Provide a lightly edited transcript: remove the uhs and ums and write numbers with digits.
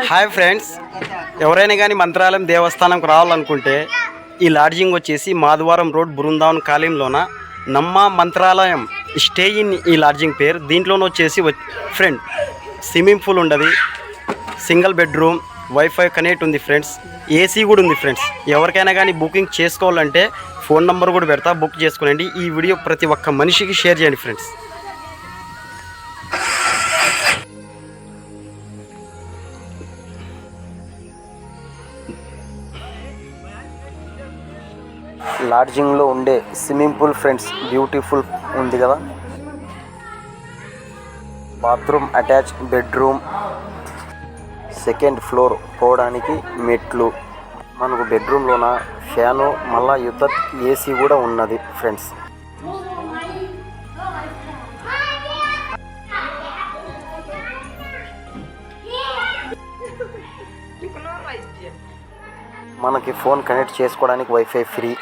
Hi friends, ఎవరైనా కానీ మంత్రాలయం దేవస్థానంకు రావాలనుకుంటే ఈ లాడ్జింగ్ వచ్చేసి మాధవరం రోడ్ బృందావన్ కాలనీలోన నమ్మ మంత్రాలయం స్టే ఇన్ ఈ లాడ్జింగ్ పేరు. దీంట్లోనే వచ్చేసి ఫ్రెండ్ స్విమ్మింగ్ పూల్ ఉండదు, సింగిల్ బెడ్రూమ్, వైఫై కనెక్ట్ ఉంది ఫ్రెండ్స్, ఏసీ కూడా ఉంది ఫ్రెండ్స్. ఎవరికైనా కానీ బుకింగ్ చేసుకోవాలంటే ఫోన్ నెంబర్ కూడా పెడతా, బుక్ చేసుకోండి. ఈ వీడియో ప్రతి ఒక్క మనిషికి షేర్ చేయండి ఫ్రెండ్స్. లాడ్జింగ్లో ఉండే స్విమ్మింగ్ పూల్ ఫ్రెండ్స్ బ్యూటిఫుల్ ఉంది కదా. Bathroom attach, bedroom, second floor పోవడానికి మెట్లు, మనకు బెడ్రూమ్లోన ఫ్యాను, మళ్ళా యుద్ధ ఏసీ కూడా ఉన్నది ఫ్రెండ్స్. మనకి ఫోన్ కనెక్ట్ చేసుకోవడానికి వైఫై ఫ్రీ.